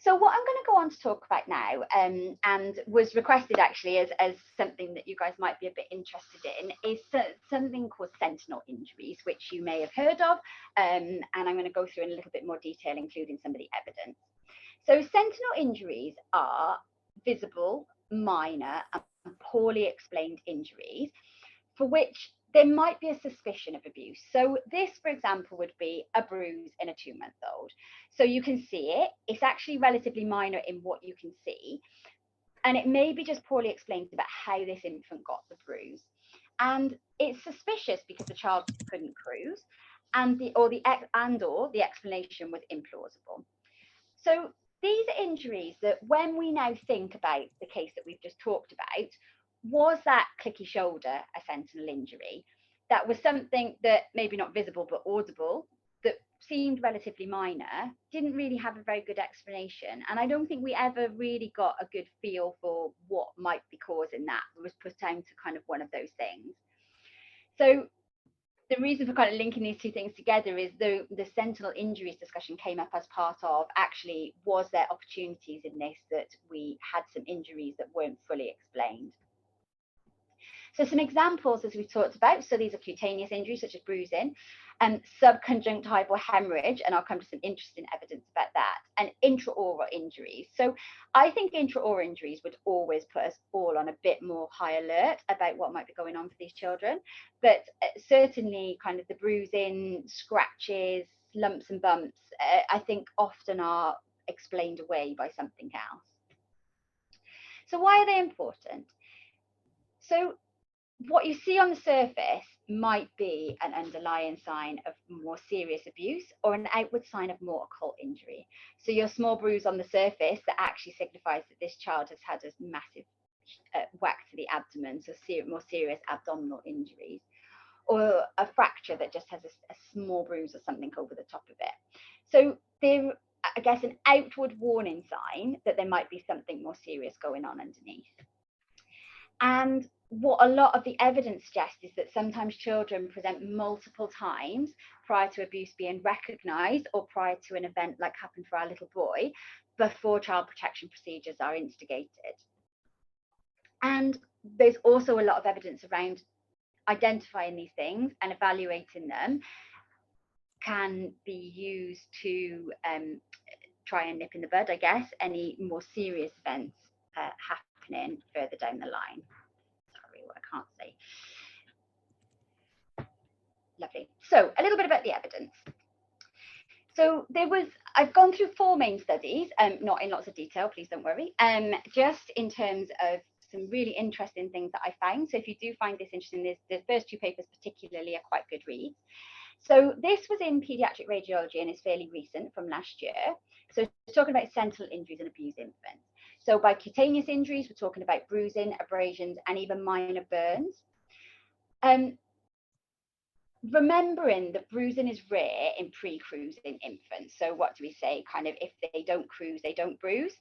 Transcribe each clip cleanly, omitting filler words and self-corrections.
So what I'm going to go on to talk about now, and was requested actually as something that you guys might be a bit interested in, is something called sentinel injuries, which you may have heard of, and I'm going to go through in a little bit more detail, including some of the evidence. So sentinel injuries are visible, minor, and poorly explained injuries for which there might be a suspicion of abuse. So this, for example, would be a bruise in a 2-month-old. So you can see it. It's actually relatively minor in what you can see. And it may be just poorly explained about how this infant got the bruise. And it's suspicious because the child couldn't cruise, and the explanation was implausible. So these are injuries that when we now think about the case that we've just talked about, was that clicky shoulder a sentinel injury? That was something that maybe not visible but audible, that seemed relatively minor, didn't really have a very good explanation. And I don't think we ever really got a good feel for what might be causing that. It was put down to kind of one of those things. So the reason for kind of linking these two things together is the sentinel injuries discussion came up as part of, actually, was there opportunities in this that we had some injuries that weren't fully explained? So some examples, as we've talked about, so these are cutaneous injuries such as bruising, and subconjunctival hemorrhage, and I'll come to some interesting evidence about that, and intraoral injuries. So I think intraoral injuries would always put us all on a bit more high alert about what might be going on for these children, but certainly kind of the bruising, scratches, lumps and bumps, I think often are explained away by something else. So why are they important? So what you see on the surface might be an underlying sign of more serious abuse or an outward sign of more occult injury. So your small bruise on the surface that actually signifies that this child has had a massive whack to the abdomen, so more serious abdominal injuries, or a fracture that just has a small bruise or something over the top of it. So they're, I guess, an outward warning sign that there might be something more serious going on underneath. And what a lot of the evidence suggests is that sometimes children present multiple times prior to abuse being recognised or prior to an event like happened for our little boy before child protection procedures are instigated. And there's also a lot of evidence around identifying these things and evaluating them can be used to try and nip in the bud, I guess, any more serious events happening further down the line. Sorry, what I can't say. Lovely. So a little bit about the evidence. So I've gone through 4 main studies, not in lots of detail, please don't worry, just in terms of some really interesting things that I found. So if you do find this interesting, the first 2 papers particularly are quite good reads. So this was in Pediatric Radiology and is fairly recent, from last year. So it's talking about sentinel injuries in abused infants. So by cutaneous injuries, we're talking about bruising, abrasions, and even minor burns. Remembering that bruising is rare in pre-cruising infants. So what do we say? Kind of, if they don't cruise, they don't bruise.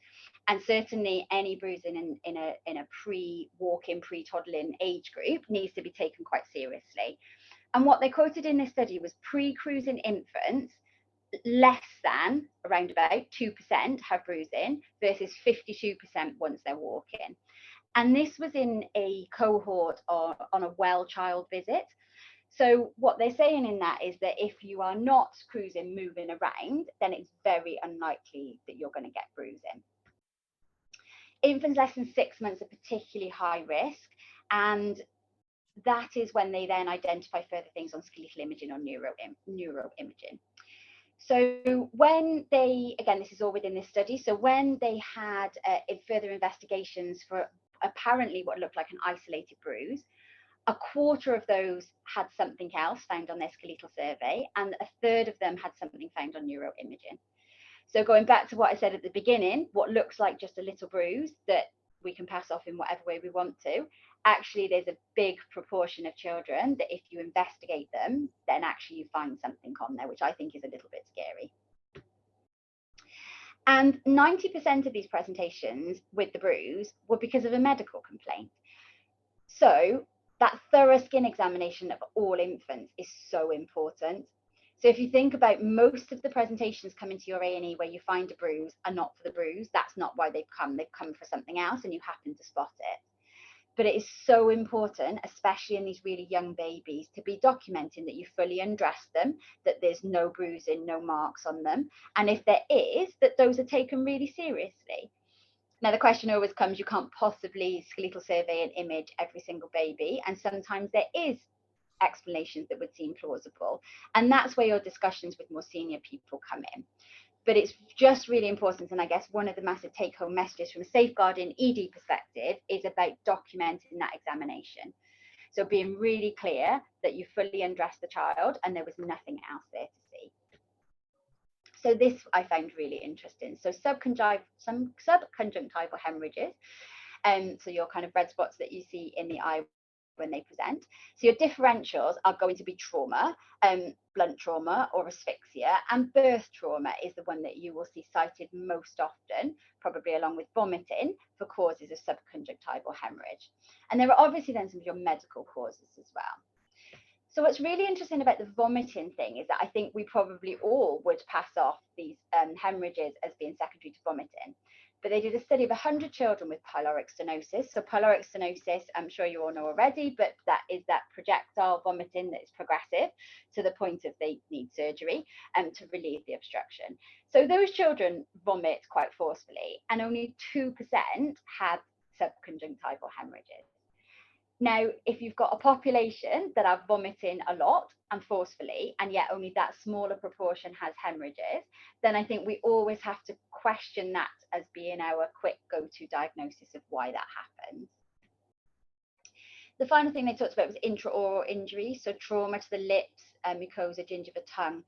And certainly any bruising in a pre-walking, pre-toddling age group needs to be taken quite seriously. And what they quoted in this study was pre-cruising infants, less than, around about 2% have bruising versus 52% once they're walking. And this was in a cohort on a well child visit. So what they're saying in that is that if you are not cruising, moving around, then it's very unlikely that you're going to get bruising. Infants less than 6 months are particularly high risk, and that is when they then identify further things on skeletal imaging or neuro imaging. So when they, again, this is all within this study, so when they had further investigations for apparently what looked like an isolated bruise, 1/4 of those had something else found on their skeletal survey, and 1/3 of them had something found on neuro imaging. So going back to what I said at the beginning, what looks like just a little bruise that we can pass off in whatever way we want to, actually there's a big proportion of children that if you investigate them, then actually you find something on there, which I think is a little bit scary. And 90% of these presentations with the bruise were because of a medical complaint. So that thorough skin examination of all infants is so important. So if you think about most of the presentations coming to your A&E where you find a bruise are not for the bruise, that's not why they've come for something else and you happen to spot it. But it is so important, especially in these really young babies, to be documenting that you fully undressed them, that there's no bruising, no marks on them. And if there is, that those are taken really seriously. Now, the question always comes, you can't possibly skeletal survey and image every single baby. And sometimes there is explanations that would seem plausible. And that's where your discussions with more senior people come in. But it's just really important. And I guess one of the massive take home messages from a safeguarding ED perspective is about documenting that examination. So being really clear that you fully undressed the child and there was nothing else there to see. So this I found really interesting. So subconjunctival hemorrhages, so your kind of red spots that you see in the eye when they present. So your differentials are going to be trauma, blunt trauma or asphyxia, and birth trauma is the one that you will see cited most often, probably along with vomiting, for causes of subconjunctival hemorrhage. And there are obviously then some of your medical causes as well. So what's really interesting about the vomiting thing is that I think we probably all would pass off these hemorrhages as being secondary to vomiting. But they did a study of 100 children with pyloric stenosis. So pyloric stenosis, I'm sure you all know already, but that is that projectile vomiting that is progressive to the point of they need surgery to relieve the obstruction. So those children vomit quite forcefully, and only 2% had subconjunctival hemorrhages. Now, if you've got a population that are vomiting a lot and forcefully, and yet only that smaller proportion has hemorrhages, then I think we always have to question that as being our quick go-to diagnosis of why that happens. The final thing they talked about was intraoral injury, so trauma to the lips, mucosa, gingiva, tongue.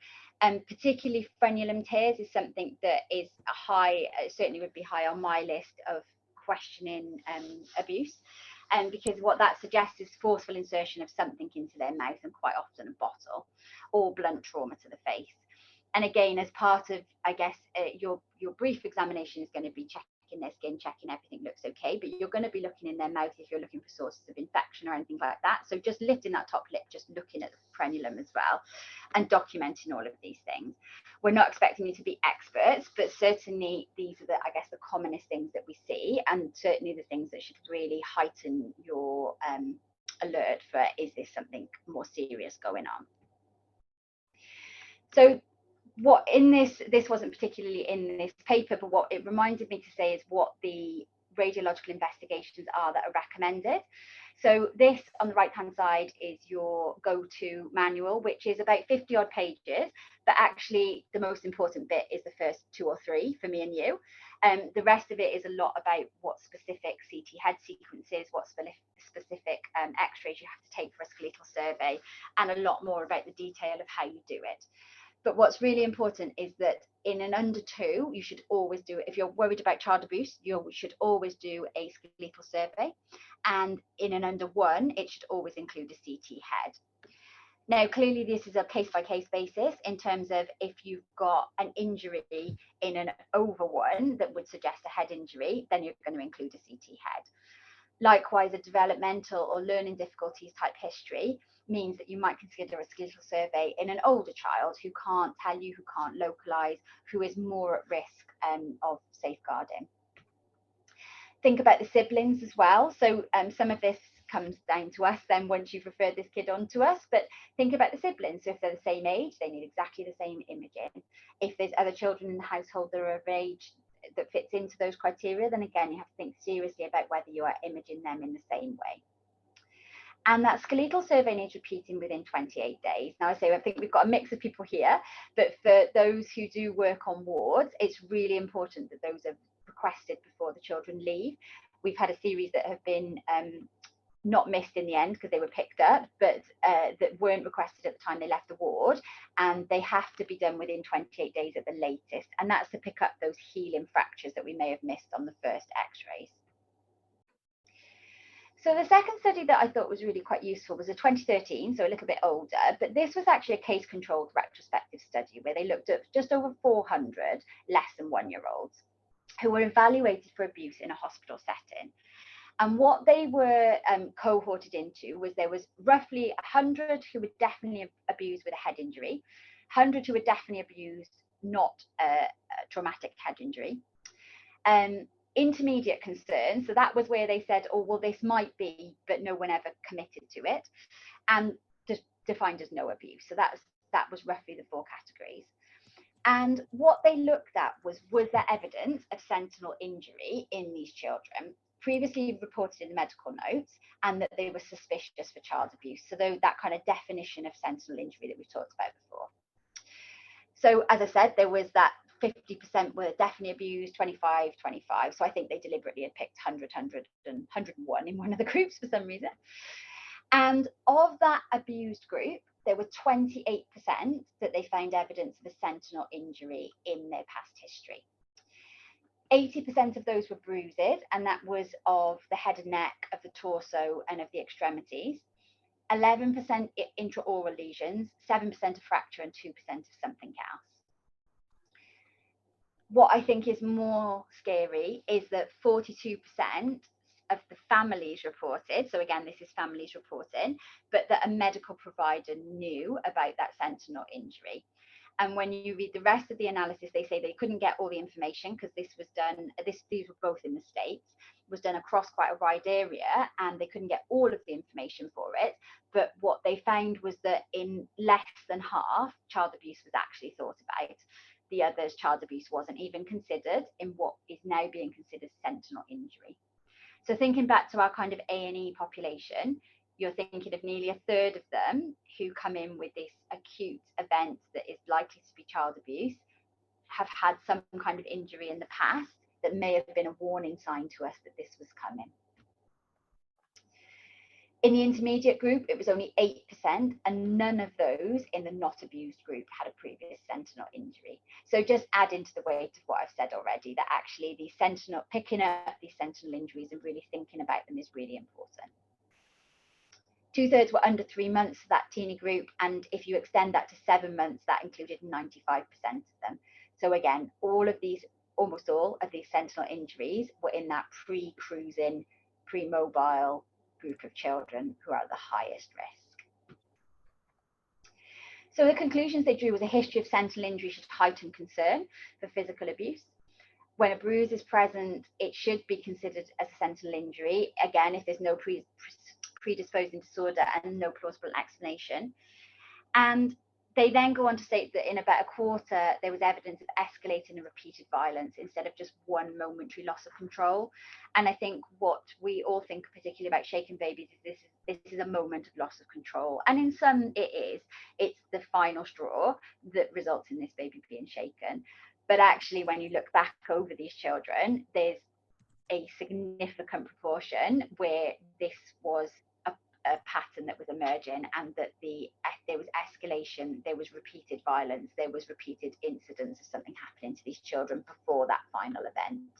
Particularly frenulum tears is something that is high, certainly would be high on my list of questioning abuse. Because what that suggests is forceful insertion of something into their mouth, and quite often a bottle, or blunt trauma to the face. And again, as part of, I guess, your brief examination is going to be checking their skin, checking everything looks okay, but you're going to be looking in their mouth if you're looking for sources of infection or anything like that. So just lifting that top lip, just looking at the frenulum as well, and documenting all of these things. We're not expecting you to be experts, but certainly these are I guess, the commonest things that we see, and certainly the things that should really heighten your alert for, is this something more serious going on? So what in this wasn't particularly in this paper, but what it reminded me to say is what the radiological investigations are that are recommended. So this on the right hand side is your go-to manual, which is about 50 odd pages, but actually the most important bit is the first 2 or 3 for me and you. The rest of it is a lot about what specific CT head sequences, what specific x-rays you have to take for a skeletal survey, and a lot more about the detail of how you do it. But what's really important is that in an under 2, you should always do it. If you're worried about child abuse, you should always do a skeletal survey. And in an under 1, it should always include a CT head. Now, clearly, this is a case-by-case basis in terms of if you've got an injury in an over 1 that would suggest a head injury, then you're going to include a CT head. Likewise, a developmental or learning difficulties type history means that you might consider a skeletal survey in an older child who can't tell you, who can't localize, who is more at risk of safeguarding. Think about the siblings as well. So some of this comes down to us then once you've referred this kid on to us, but think about the siblings. So if they're the same age, they need exactly the same imaging. If there's other children in the household that are of age that fits into those criteria, then again, you have to think seriously about whether you are imaging them in the same way. And that skeletal survey needs repeating within 28 days. Now, I think we've got a mix of people here, but for those who do work on wards, it's really important that those are requested before the children leave. We've had a series that have been not missed in the end because they were picked up, but that weren't requested at the time they left the ward, and they have to be done within 28 days at the latest. And that's to pick up those healing fractures that we may have missed on the first x-rays. So the second study that I thought was really quite useful was a 2013, so a little bit older, but this was actually a case-controlled retrospective study where they looked at just over 400 less than 1-year-olds who were evaluated for abuse in a hospital setting. And what they were cohorted into was there was roughly 100 who were definitely abused with a head injury, 100 who were definitely abused, not a traumatic head injury. Intermediate concerns, so that was where they said, oh, well, this might be, but no one ever committed to it, and defined as no abuse. So that was roughly the 4 categories. And what they looked at was there evidence of sentinel injury in these children, previously reported in the medical notes, and that they were suspicious for child abuse. So that kind of definition of sentinel injury that we talked about before. So as I said, there was that 50% were definitely abused, 25. So I think they deliberately had picked 100, 100, and 101 in one of the groups for some reason. And of that abused group, there were 28% that they found evidence of a sentinel injury in their past history. 80% of those were bruises, and that was of the head and neck, of the torso, and of the extremities. 11% intraoral lesions, 7% of fracture, and 2% of something else. What I think is more scary is that 42% of the families reported, so again, this is families reporting, but that a medical provider knew about that sentinel injury. And when you read the rest of the analysis, they say they couldn't get all the information because this was done, these were both in the States, was done across quite a wide area, and they couldn't get all of the information for it. But what they found was that in less than half, child abuse was actually thought about. The others, child abuse wasn't even considered in what is now being considered sentinel injury. So thinking back to our kind of A&E population, you're thinking of nearly a third of them who come in with this acute event that is likely to be child abuse, have had some kind of injury in the past that may have been a warning sign to us that this was coming. In the intermediate group, it was only 8%, and none of those in the not abused group had a previous sentinel injury. So just adding to the weight of what I've said already, that actually picking up these sentinel injuries and really thinking about them is really important. 2/3 were under 3 months for that teeny group, and if you extend that to 7 months, that included 95% of them. So again, almost all of these sentinel injuries were in that pre-cruising, pre-mobile group of children who are at the highest risk. So the conclusions they drew was a history of sentinel injury should heighten concern for physical abuse. When a bruise is present, it should be considered as a sentinel injury, again, if there's no predisposing disorder and no plausible explanation. And they then go on to state that in about a quarter, there was evidence of escalating and repeated violence instead of just one momentary loss of control. And I think what we all think particularly about shaken babies is this is a moment of loss of control. And in some it is. It's the final straw that results in this baby being shaken. But actually, when you look back over these children, there's a significant proportion where this was a pattern that was emerging, and that there was escalation, there was repeated violence, there was repeated incidents of something happening to these children before that final event.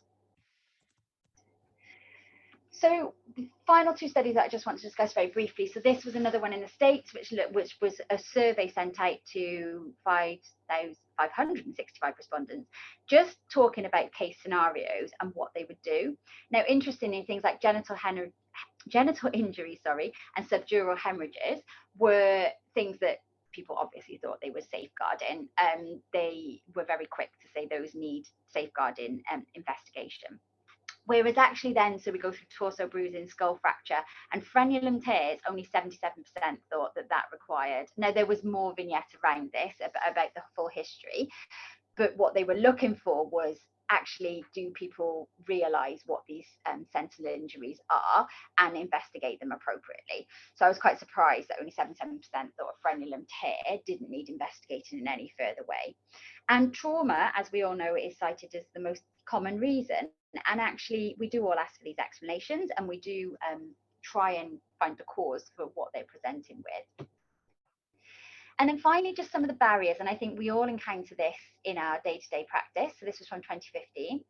So the final 2 studies that I just want to discuss very briefly. So this was another one in the States, which was a survey sent out to 5,565 respondents, just talking about case scenarios and what they would do. Now, interestingly, things like genital injury, and subdural hemorrhages were things that people obviously thought they were safeguarding. They were very quick to say those need safeguarding investigation. Whereas actually then, so we go through torso bruising, skull fracture, and frenulum tears, only 77% thought that required. Now, there was more vignettes around this, about the full history, but what they were looking for was actually, do people realise what these sentinel injuries are and investigate them appropriately? So I was quite surprised that only 77% thought a frenulum tear didn't need investigating in any further way. And trauma, as we all know, is cited as the most common reason. And actually, we do all ask for these explanations, and we do try and find the cause for what they're presenting with. And then finally, just some of the barriers, and I think we all encounter this in our day-to-day practice. So this was from 2015.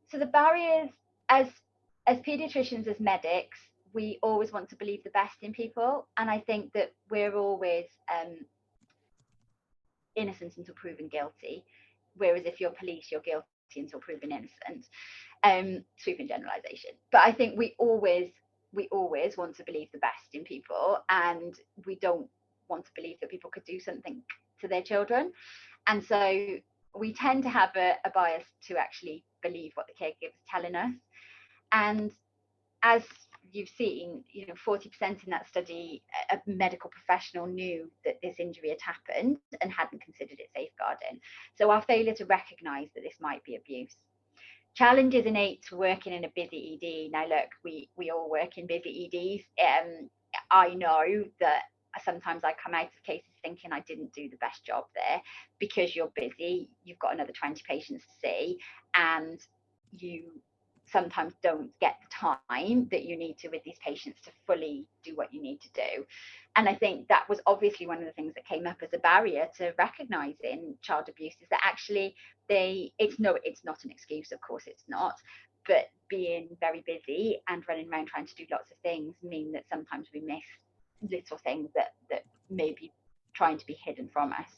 So the barriers, as paediatricians, as medics, we always want to believe the best in people, and I think that we're always innocent until proven guilty, whereas if you're police, you're guilty until proven innocent. Sweeping generalization, but I think we always want to believe the best in people, and we don't want to believe that people could do something to their children. And so we tend to have a bias to actually believe what the caregiver's telling us. And as you've seen, 40% in that study, a medical professional knew that this injury had happened and hadn't considered it safeguarding. So our failure to recognise that this might be abuse. Challenges innate to working in a busy ED. Now, look, we all work in busy EDs. I know that sometimes I come out of cases thinking I didn't do the best job there, because you're busy, you've got another 20 patients to see, and you sometimes don't get the time that you need to with these patients to fully do what you need to do. And I think that was obviously one of the things that came up as a barrier to recognising child abuse, is that actually it's not an excuse, of course it's not, but being very busy and running around trying to do lots of things mean that sometimes we miss little things that may be trying to be hidden from us.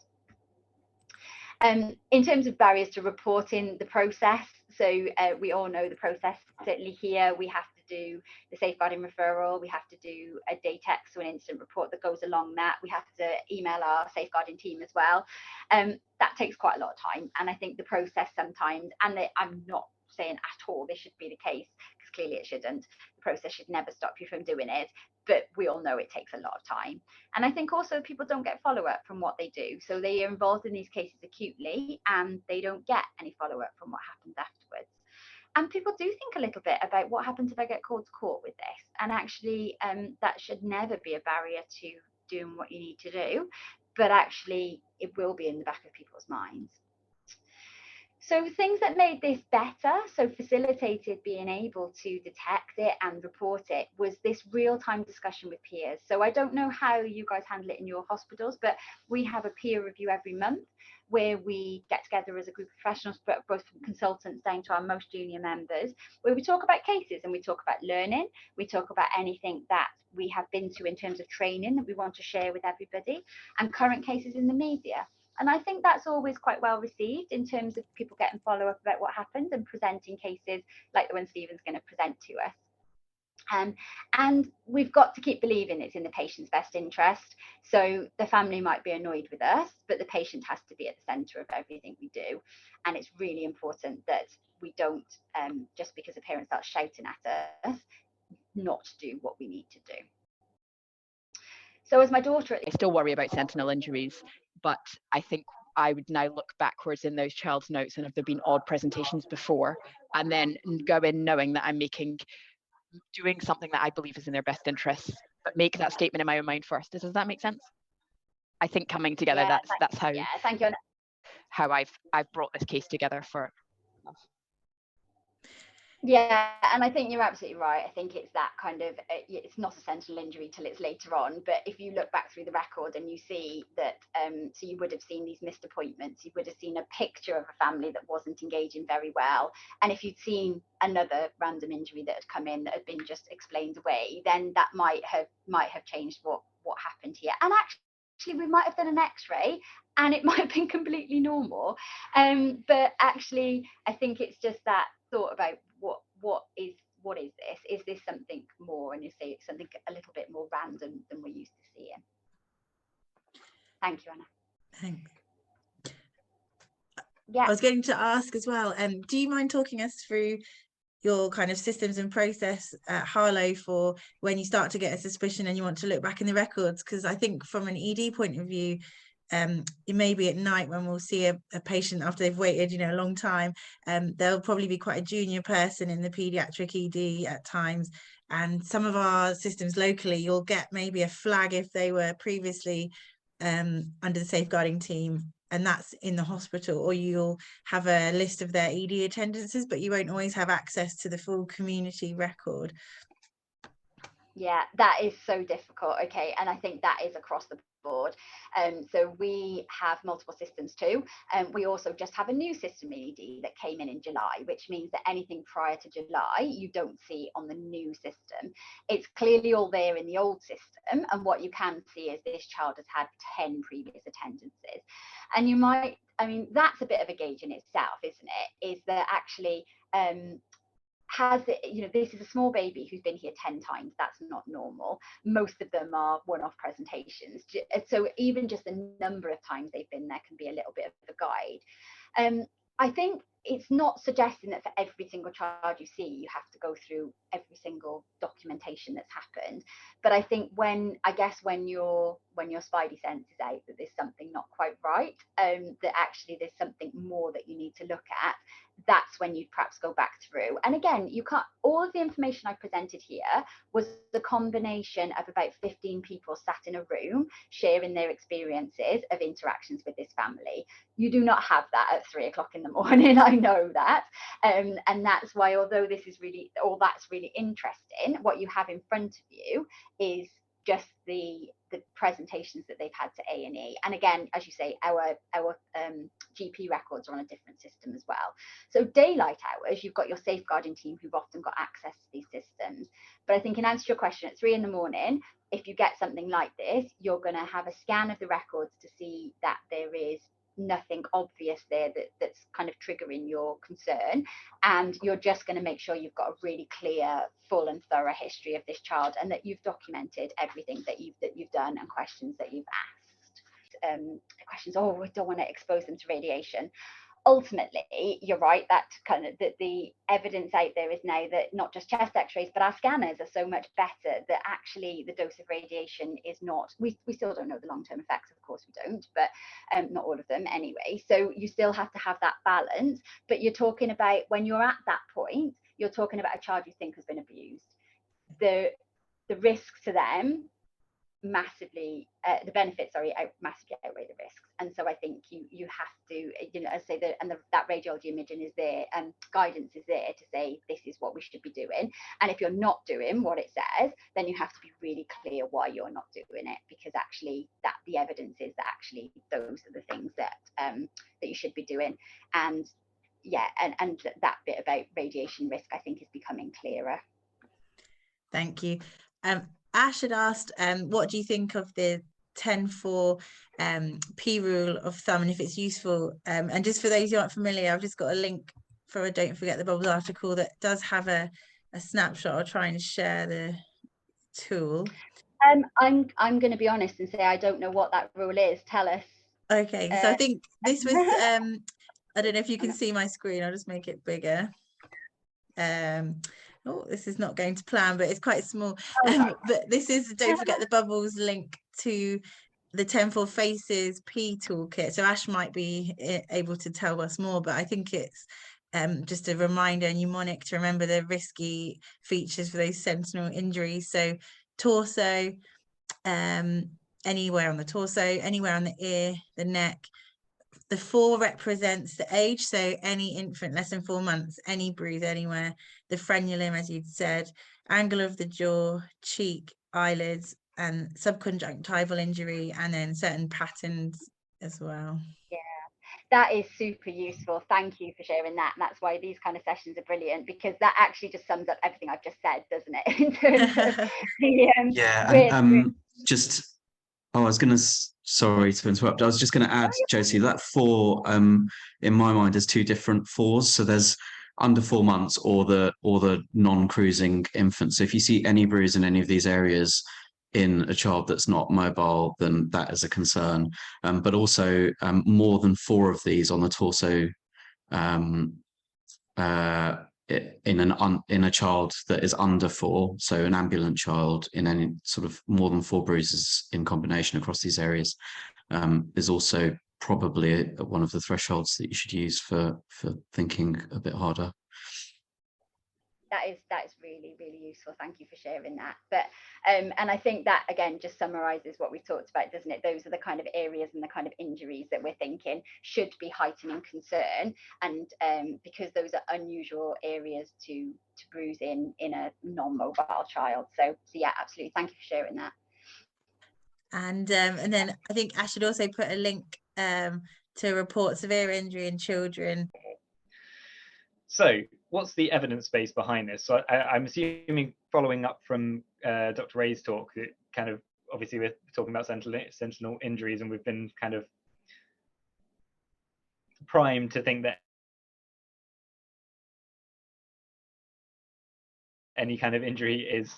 In terms of barriers to reporting the process, so we all know the process. Certainly here, we have to do the safeguarding referral, we have to do a day text or an incident report that goes along that, we have to email our safeguarding team as well. That takes quite a lot of time, and I think the process sometimes, and I'm not saying at all this should be the case, because clearly it shouldn't, the process should never stop you from doing it, but we all know it takes a lot of time. And I think also people don't get follow-up from what they do, so they are involved in these cases acutely and they don't get any follow-up from what happens afterwards. And people do think a little bit about what happens if I get called to court with this, and actually that should never be a barrier to doing what you need to do, but actually it will be in the back of people's minds. So things that made this better, so facilitated being able to detect it and report it, was this real-time discussion with peers. So I don't know how you guys handle it in your hospitals, but we have a peer review every month where we get together as a group of professionals, both from consultants down to our most junior members, where we talk about cases and we talk about learning, we talk about anything that we have been to in terms of training that we want to share with everybody, and current cases in the media. And I think that's always quite well received in terms of people getting follow-up about what happened and presenting cases like the one Stephen's going to present to us. And we've got to keep believing it's in the patient's best interest. So the family might be annoyed with us, but the patient has to be at the centre of everything we do. And it's really important that we don't, just because a parent starts shouting at us, not do what we need to do. So as my daughter... I still worry about sentinel injuries, but I think I would now look backwards in those child's notes and have there been odd presentations before, and then go in knowing that I'm doing something that I believe is in their best interests, but make that statement in my own mind first. Does that make sense? I think coming together, that's how. Yeah, thank you. How I've brought this case together for. Yeah, and I think you're absolutely right. I think it's that kind of, it's not a sentinel injury till it's later on, but if you look back through the record and you see that, so you would have seen these missed appointments, you would have seen a picture of a family that wasn't engaging very well, and if you'd seen another random injury that had come in that had been just explained away, then that might have changed what happened here. And actually we might have done an x-ray and it might have been completely normal, but actually I think it's just that thought about what is this? Is this something more? And you say it's something a little bit more random than we're used to seeing. Thank you, Anna. Thanks. Yeah. I was going to ask as well, do you mind talking us through your kind of systems and process at Harlow for when you start to get a suspicion and you want to look back in the records? Because I think from an ED point of view, it may be at night when we'll see a patient after they've waited, a long time. There'll probably be quite a junior person in the paediatric ED at times. And some of our systems locally, you'll get maybe a flag if they were previously under the safeguarding team, and that's in the hospital, or you'll have a list of their ED attendances, but you won't always have access to the full community record. Yeah, that is so difficult. Okay, and I think that is across the board. So we have multiple systems too, and we also just have a new system in ED that came in July, which means that anything prior to July you don't see on the new system. It's clearly all there in the old system, and what you can see is this child has had 10 previous attendances, and you might, I mean, that's a bit of a gauge in itself, isn't it? Is that actually has it, this is a small baby who's been here 10 times. That's not normal. Most of them are one-off presentations. So even just the number of times they've been there can be a little bit of a guide. I think it's not suggesting that for every single child you see, you have to go through every single documentation that's happened. But I think when your spidey sense is out that there's something not quite right, that actually there's something more that you need to look at, that's when you'd perhaps go back through. And again, you can't, all of the information I presented here was the combination of about 15 people sat in a room sharing their experiences of interactions with this family. You do not have that at 3 o'clock in the morning. I know that. And that's why, although this is really, all that's really interesting, what you have in front of you is just the presentations that they've had to A&E. And again, as you say, our GP records are on a different system as well. So daylight hours, you've got your safeguarding team who've often got access to these systems. But I think in answer to your question, at 3 in the morning, if you get something like this, you're going to have a scan of the records to see that there is nothing obvious there that's kind of triggering your concern, and you're just going to make sure you've got a really clear, full and thorough history of this child, and that you've documented everything that you've done and questions that you've asked. Questions, oh, we don't want to expose them to radiation. Ultimately, you're right, that kind of the evidence out there is now that not just chest x-rays, but our scanners are so much better that actually the dose of radiation is not, we still don't know the long-term effects, of course we don't, but not all of them anyway. So you still have to have that balance. But you're talking about, when you're at that point, you're talking about a child you think has been abused. The risks to them massively, the benefits, massively outweigh the risks. And so I think you have to, as I say, that radiology imaging is there, and guidance is there to say this is what we should be doing. And if you're not doing what it says, then you have to be really clear why you're not doing it, because actually that the evidence is that actually those are the things that that you should be doing. And yeah, and that bit about radiation risk, I think, is becoming clearer. Thank you. Ash had asked, what do you think of the 10-4 P rule of thumb, and if it's useful? And just for those who aren't familiar, I've just got a link for a Don't Forget the Bubbles article that does have a snapshot. I'll try and share the tool. I'm going to be honest and say I don't know what that rule is. Tell us. Okay, so I think this was, I don't know if you can see my screen. I'll just make it bigger. Oh, this is not going to plan, but it's quite small. But this is Don't Forget the Bubbles link to the 10-4 Faces P toolkit. So Ash might be able to tell us more, but I think it's just a reminder and mnemonic to remember the risky features for those sentinel injuries. So torso, anywhere on the torso, anywhere on the ear, the neck. The 4 represents the age, so any infant less than 4 months, any bruise anywhere. The frenulum, as you'd said, angle of the jaw, cheek, eyelids, and subconjunctival injury, and then certain patterns as well. Yeah, that is super useful. Thank you for sharing that. And that's why these kind of sessions are brilliant, because that actually just sums up everything I've just said, doesn't it? In terms of the, just, I was going to, sorry to interrupt. I was just going to add, Josie, that 4 in my mind is 2 different 4s. So there's under 4 months or the non-cruising infant. So if you see any bruise in any of these areas in a child that's not mobile, then that is a concern. But also more than 4 of these on the torso in a child that is under 4, so an ambulant child, in any sort of more than 4 bruises in combination across these areas, is also probably one of the thresholds that you should use for thinking a bit harder. That is really, really useful. Thank you for sharing that. But and I think that again just summarizes what we talked about, doesn't it? Those are the kind of areas and the kind of injuries that we're thinking should be heightening concern, and because those are unusual areas to bruise in a non-mobile child. So yeah, absolutely. Thank you for sharing that. And then I think Ash should also put a link to report severe injury in children. So what's the evidence base behind this? So I'm assuming, following up from Dr. Ray's talk, that kind of, obviously we're talking about sentinel injuries, and we've been kind of primed to think that any kind of injury is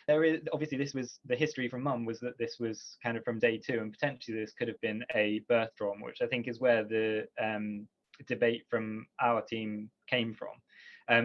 there is obviously, this was the history from mum, was that this was kind of from day 2, and potentially this could have been a birth trauma, which I think is where the debate from our team came from,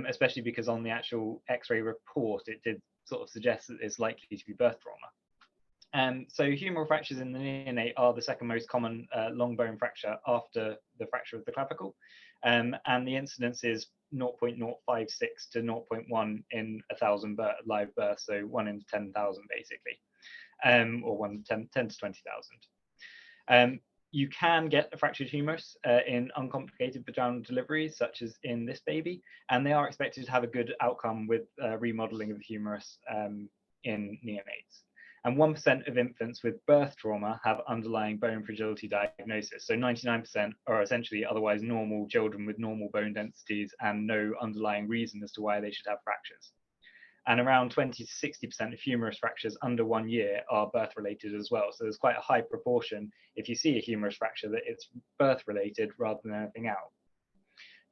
especially because on the actual x-ray report it did sort of suggest that it's likely to be birth trauma. So humeral fractures in the neonate are the second most common long bone fracture after the fracture of the clavicle, and the incidence is 0.056 to 0.1 in 1,000 live births, so 1 in 10,000 basically, or 1 in 10 to 20,000. You can get a fractured humerus in uncomplicated vaginal deliveries, such as in this baby, and they are expected to have a good outcome with remodeling of the humerus in neonates. And 1% of infants with birth trauma have underlying bone fragility diagnosis. So 99% are essentially otherwise normal children with normal bone densities and no underlying reason as to why they should have fractures. And around 20 to 60% of humerus fractures under 1 year are birth related as well. So there's quite a high proportion, if you see a humerus fracture, that it's birth related rather than anything else.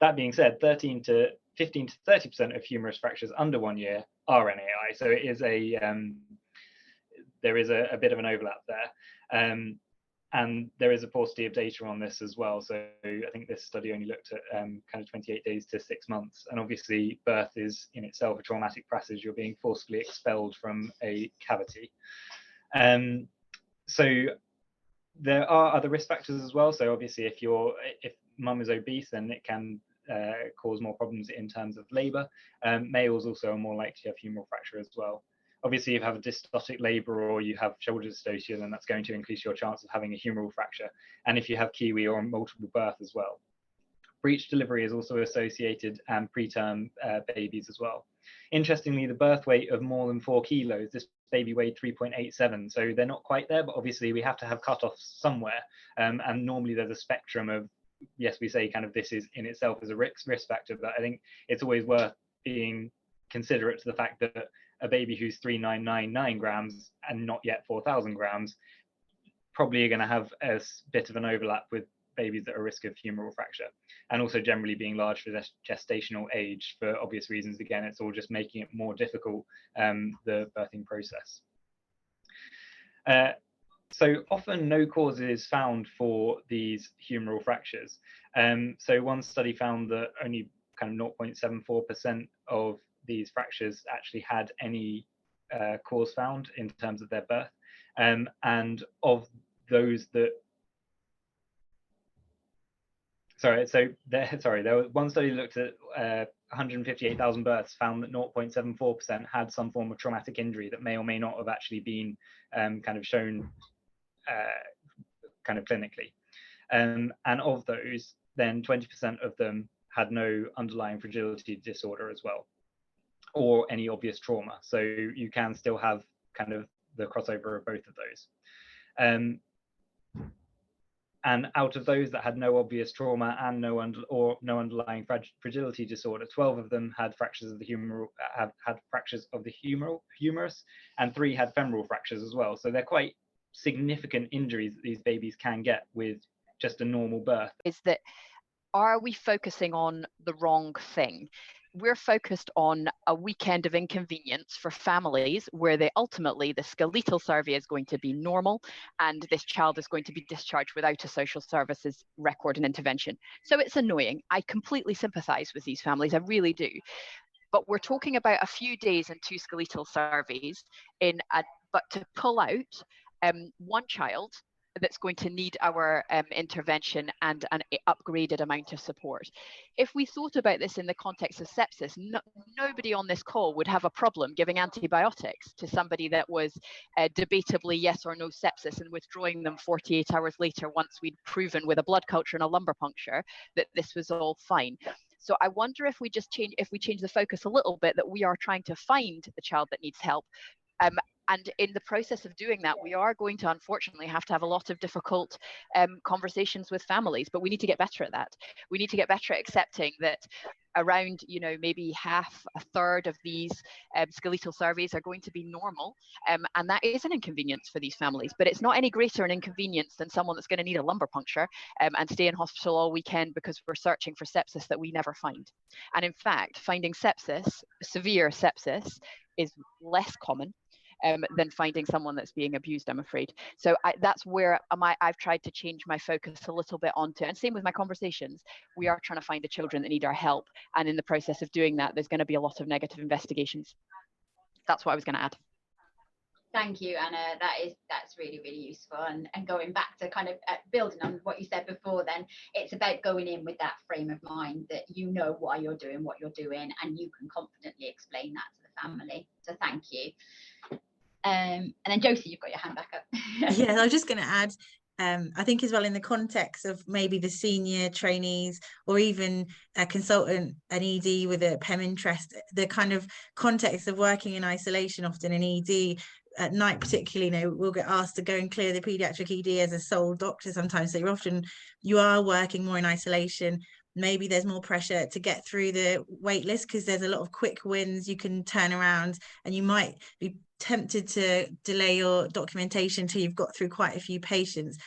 That being said, 15 to 30% of humerus fractures under 1 year are NAI. So it is there is a bit of an overlap there. And there is a paucity of data on this as well. So I think this study only looked at kind of 28 days to 6 months. And obviously birth is in itself a traumatic passage. You're being forcibly expelled from a cavity. So there are other risk factors as well. So obviously if mum is obese, then it can cause more problems in terms of labor. Males also are more likely to have humeral fracture as well. Obviously, if you have a dystotic labor or you have shoulder dystocia, then that's going to increase your chance of having a humeral fracture. And if you have kiwi or multiple birth as well. Breech delivery is also associated, and preterm babies as well. Interestingly, the birth weight of more than 4 kilos, this baby weighed 3.87, so they're not quite there, but obviously we have to have cutoffs somewhere. And normally there's a spectrum of, yes, we say kind of this is in itself as a risk factor, but I think it's always worth being considerate to the fact that a baby who's 3,999 grams and not yet 4,000 grams probably are going to have a bit of an overlap with babies that are at risk of humeral fracture, and also generally being large for gestational age for obvious reasons. Again, it's all just making it more difficult, the birthing process. So often no cause is found for these humeral fractures. So one study found that only kind of 0.74% of these fractures actually had any cause found in terms of their birth. And of those that, there was one study that looked at 158,000 births, found that 0.74% had some form of traumatic injury that may or may not have actually been kind of shown kind of clinically. And of those, then 20% of them had no underlying fragility disorder as well, or any obvious trauma. So you can still have kind of the crossover of both of those. And out of those that had no obvious trauma and no underlying fragility disorder, 12 of them had fractures of the humerus, and 3 had femoral fractures as well. So they're quite significant injuries that these babies can get with just a normal birth. Is that, are we focusing on the wrong thing? We're focused on a weekend of inconvenience for families where the skeletal survey is going to be normal and this child is going to be discharged without a social services record and intervention. So it's annoying. I completely sympathise with these families, I really do. But we're talking about a few days and 2 skeletal surveys but to pull out one child that's going to need our intervention and an upgraded amount of support. If we thought about this in the context of sepsis, nobody on this call would have a problem giving antibiotics to somebody that was debatably yes or no sepsis and withdrawing them 48 hours later once we'd proven with a blood culture and a lumbar puncture that this was all fine. So I wonder if we change the focus a little bit, that we are trying to find the child that needs help, And in the process of doing that, we are going to unfortunately have to have a lot of difficult conversations with families, but we need to get better at that. We need to get better at accepting that around, you know, maybe a third of these skeletal surveys are going to be normal, and that is an inconvenience for these families, but it's not any greater an inconvenience than someone that's going to need a lumbar puncture and stay in hospital all weekend because we're searching for sepsis that we never find. And in fact, finding sepsis, severe sepsis, is less common than finding someone that's being abused, I'm afraid. So that's where I've tried to change my focus a little bit onto, and same with my conversations. We are trying to find the children that need our help, and in the process of doing that, there's going to be a lot of negative investigations. That's what I was going to add. Thank you, Anna. That's really, really useful. And going back to kind of building on what you said before, then it's about going in with that frame of mind that you know why you're doing what you're doing, and you can confidently explain that to the family. So thank you. And then Josie, you've got your hand back up. Yeah, I was just going to add, I think as well, in the context of maybe the senior trainees or even a consultant, an ED with a PEM interest, the kind of context of working in isolation, often in ED at night particularly, you know, we'll get asked to go and clear the paediatric ED as a sole doctor sometimes, so you are working more in isolation. Maybe there's more pressure to get through the wait list because there's a lot of quick wins you can turn around, and you might be tempted to delay your documentation till you've got through quite a few patients.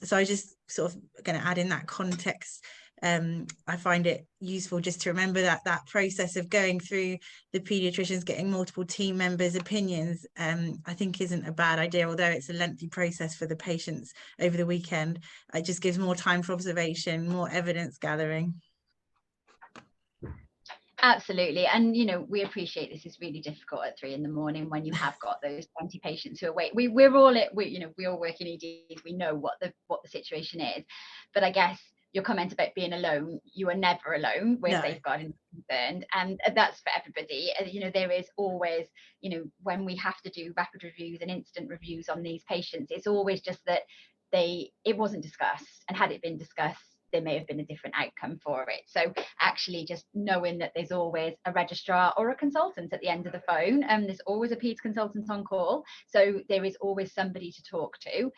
So I just sort of going to add in that context. I find it useful just to remember that process of going through the paediatricians, getting multiple team members' opinions, I think isn't a bad idea, although it's a lengthy process for the patients over the weekend. It just gives more time for observation, more evidence gathering. Absolutely. And, you know, we appreciate this is really difficult at 3 a.m. when you have got those 20 patients who are waiting. We all work in EDs. We know what the situation is. But I guess your comment about being alone, you are never alone where safeguarding is concerned. And that's for everybody. You know, there is always, you know, when we have to do rapid reviews and instant reviews on these patients, it's always just that it wasn't discussed. And had it been discussed, there may have been a different outcome for it. So actually just knowing that there's always a registrar or a consultant at the end of the phone, and there's always a PEDS consultant on call, so there is always somebody to talk to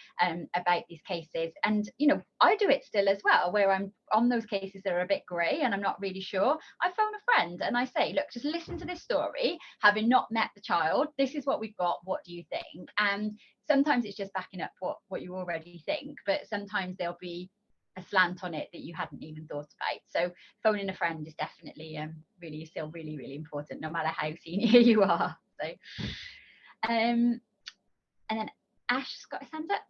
about these cases. And you know, I do it still as well, where I'm on those cases that are a bit grey and I'm not really sure. I phone a friend and I say, look, just listen to this story, having not met the child, this is what we've got, what do you think? And sometimes it's just backing up what you already think, but sometimes there'll be a slant on it that you hadn't even thought about. So phoning a friend is definitely still really important, no matter how senior you are. So and then Ash's got his hand up.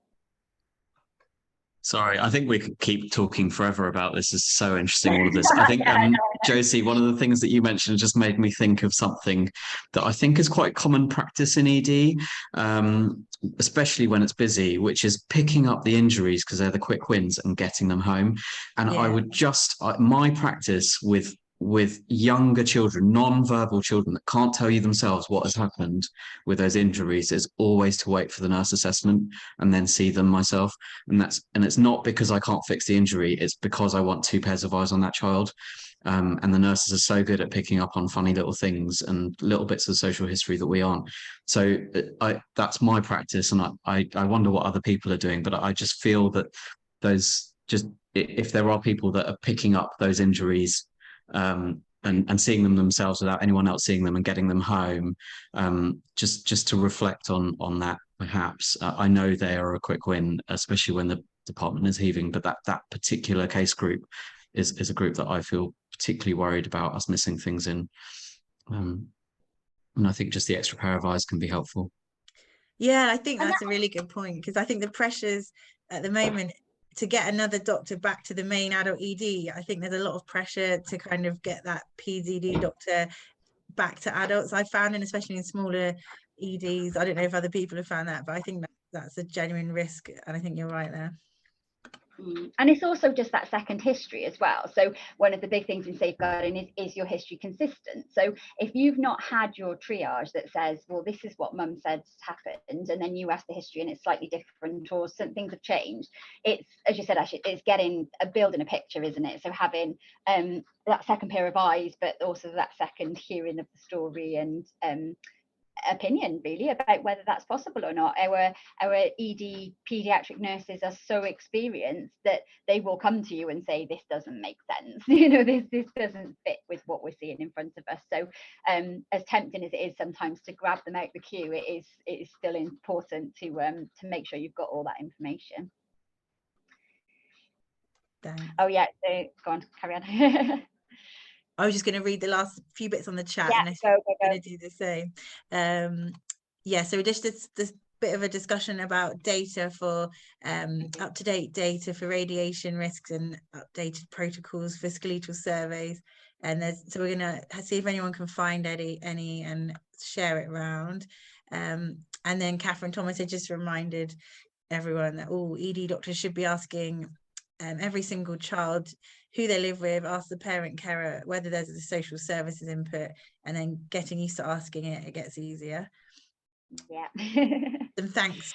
Sorry, I think we could keep talking forever about this. It's so interesting, all of this. I think, Josie, one of the things that you mentioned just made me think of something that I think is quite common practice in ED, especially when it's busy, which is picking up the injuries because they're the quick wins and getting them home. And I would my practice with younger children, non-verbal children that can't tell you themselves what has happened with those injuries, is always to wait for the nurse assessment and then see them myself. And it's not because I can't fix the injury, it's because I want 2 pairs of eyes on that child. And the nurses are so good at picking up on funny little things and little bits of social history that we aren't. So that's my practice, and I wonder what other people are doing, but I just feel that if there are people that are picking up those injuries and seeing them themselves without anyone else seeing them and getting them home, just to reflect on that, perhaps. I know they are a quick win, especially when the department is heaving, but that particular case group is a group that I feel particularly worried about us missing things in. And I think just the extra pair of eyes can be helpful. Yeah, I think that's a really good point, because I think the pressures at the moment to get another doctor back to the main adult ED, I think there's a lot of pressure to kind of get that PED doctor back to adults. I found, and especially in smaller EDs, I don't know if other people have found that, but I think that's a genuine risk, and I think you're right there. And it's also just that second history as well. So one of the big things in safeguarding is your history consistent? So if you've not had your triage that says, well, this is what mum said happened, and then you ask the history and it's slightly different, or some things have changed, it's, as you said, Ash, it's building a picture, isn't it? So having that second pair of eyes, but also that second hearing of the story, and opinion really about whether that's possible or not. Our ED pediatric nurses are so experienced that they will come to you and say, this doesn't make sense, you know, this doesn't fit with what we're seeing in front of us. So as tempting as it is sometimes to grab them out the queue, it is still important to make sure you've got all that information. Thanks. Oh yeah, so go on, carry on. I was just going to read the last few bits on the chat, Yeah, unless go. you're going to do the same. Yeah, so just this bit of a discussion about data for up-to-date data for radiation risks and updated protocols for skeletal surveys. And so we're going to see if anyone can find any and share it around. And then Catherine Thomas had just reminded everyone that all ED doctors should be asking every single child who they live with, ask the parent carer whether there's a social services input, and then getting used to asking it gets easier. Yeah. And thanks.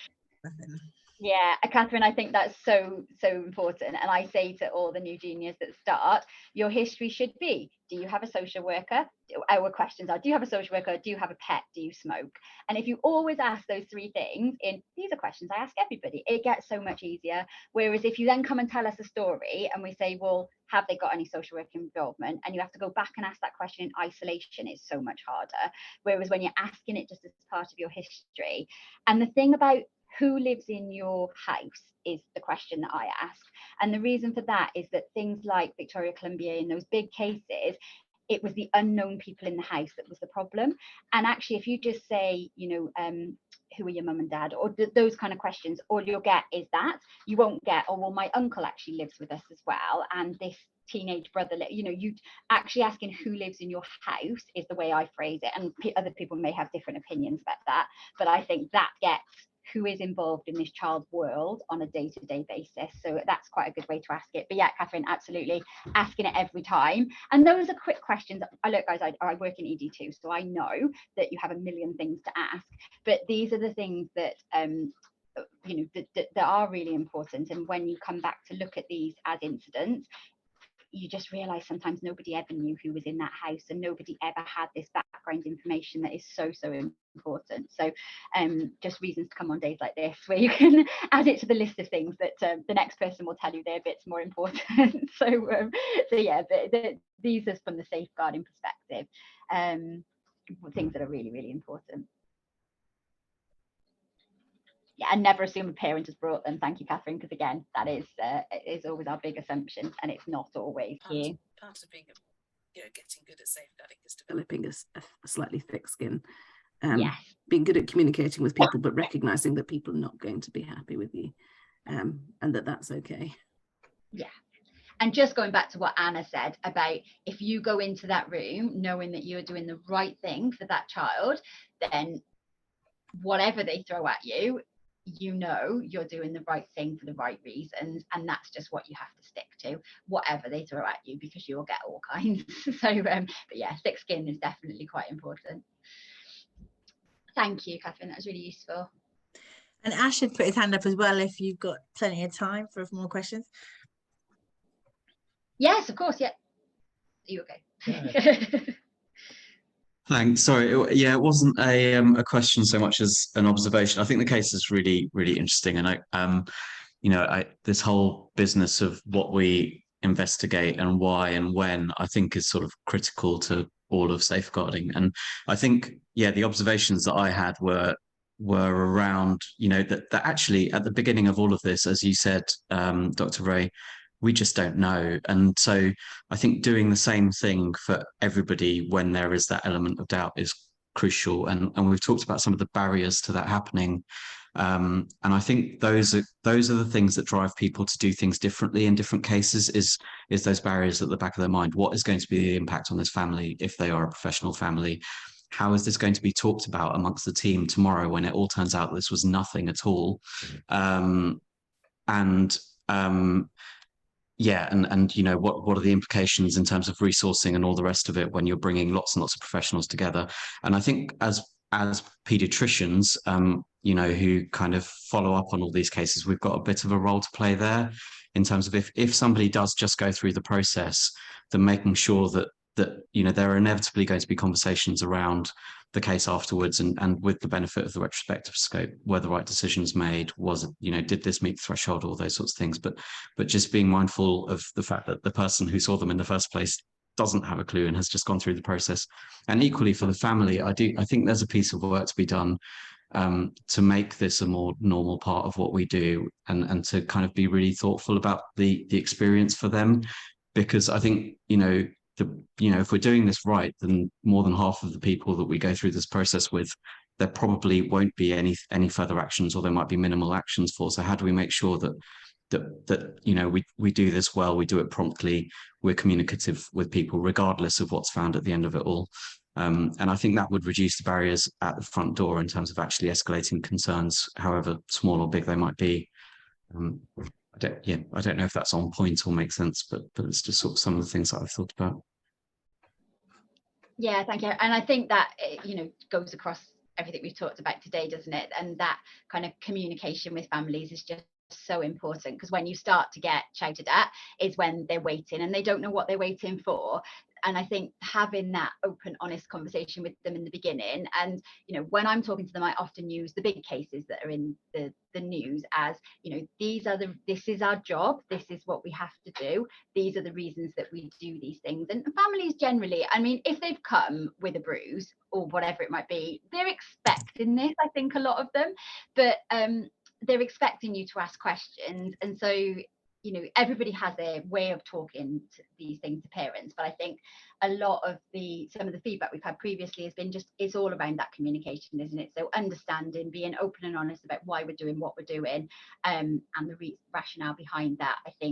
Yeah, Catherine, I think that's so important. And I say to all the new juniors that start, your history should be, do you have a social worker? Our questions are, do you have a social worker? Do you have a pet? Do you smoke? And if you always ask those three things these are questions I ask everybody, it gets so much easier. Whereas if you then come and tell us a story and we say, well, have they got any social work involvement? And you have to go back and ask that question in isolation, it's so much harder. Whereas when you're asking it just as part of your history. And the thing about who lives in your house is the question that I ask. And the reason for that is that things like Victoria Columbier in those big cases, it was the unknown people in the house that was the problem. And actually, if you just say, you know, who are your mum and dad, or those kind of questions, all you'll get is that. You won't get, oh, well, my uncle actually lives with us as well, and this teenage brother, you know, you actually asking who lives in your house is the way I phrase it. And other people may have different opinions about that, but I think that gets who is involved in this child's world on a day-to-day basis. So that's quite a good way to ask it. But yeah, Catherine, absolutely asking it every time. And those are quick questions. Look, guys, I work in ED too, so I know that you have a million things to ask, but these are the things that you know, that are really important. And when you come back to look at these as incidents, you just realize sometimes nobody ever knew who was in that house, and nobody ever had this background information that is so important. So just reasons to come on days like this where you can add it to the list of things that the next person will tell you their bit's more important. So yeah, these are from the safeguarding perspective, things that are really important. Yeah, and never assume a parent has brought them. Thank you, Catherine, because again, that is always our big assumption, and it's not always. Part of being, you know, getting good at safeguarding is developing a slightly thick skin. Yes. Being good at communicating with people, but recognizing that people are not going to be happy with you, and that's okay. Yeah. And just going back to what Anna said about, if you go into that room knowing that you're doing the right thing for that child, then whatever they throw at you, you know you're doing the right thing for the right reasons, and that's just what you have to stick to, whatever they throw at you, because you'll get all kinds. So but yeah, thick skin is definitely quite important. Thank you, Catherine, that was really useful. And Ash should put his hand up as well if you've got plenty of time for more questions. Yes, of course. Yeah, are you okay? Yeah. Thanks. Sorry, it wasn't a question so much as an observation. I think the case is really interesting, and you know, this whole business of what we investigate and why and when, I think, is sort of critical to all of safeguarding. And I think, yeah, the observations that I had were around, you know, that actually at the beginning of all of this, as you said, Dr. Ray, we just don't know. And so I think doing the same thing for everybody when there is that element of doubt is crucial. And we've talked about some of the barriers to that happening. And I think those are the things that drive people to do things differently in different cases, is those barriers at the back of their mind. What is going to be the impact on this family if they are a professional family? How is this going to be talked about amongst the team tomorrow when it all turns out this was nothing at all? Yeah, and you know, what are the implications in terms of resourcing and all the rest of it when you're bringing lots and lots of professionals together? And I think as paediatricians, you know, who kind of follow up on all these cases, we've got a bit of a role to play there in terms of if somebody does just go through the process, then making sure that that, you know, there are inevitably going to be conversations around the case afterwards, and with the benefit of the retrospective scope, were the right decisions made? Was it, you know, did this meet the threshold? All those sorts of things. But just being mindful of the fact that the person who saw them in the first place doesn't have a clue and has just gone through the process. And equally for the family, I think there's a piece of work to be done to make this a more normal part of what we do, and to kind of be really thoughtful about the experience for them. Because I think, you know, if we're doing this right, then more than half of the people that we go through this process with, there probably won't be any further actions, or there might be minimal actions for. So how do we make sure that you know, we do this well, we do it promptly, we're communicative with people regardless of what's found at the end of it all. And I think that would reduce the barriers at the front door in terms of actually escalating concerns, however small or big they might be. I don't know if that's on point or makes sense, but it's just sort of some of the things that I've thought about. Yeah, thank you. And I think that, you know, goes across everything we've talked about today, doesn't it? And that kind of communication with families is just so important, because when you start to get shouted at is when they're waiting and they don't know what they're waiting for. And I think having that open, honest conversation with them in the beginning, and, you know, when I'm talking to them, I often use the big cases that are in the news as, you know, this is our job, this is what we have to do, these are the reasons that we do these things. And families generally, I mean, if they've come with a bruise or whatever it might be, they're expecting this, I think, a lot of them, but they're expecting you to ask questions. And so, you know, everybody has a way of talking to these things to parents, but I think a lot of some of the feedback we've had previously has been it's all around that communication, isn't it? So understanding, being open and honest about why we're doing what we're doing, and the rationale behind that, I think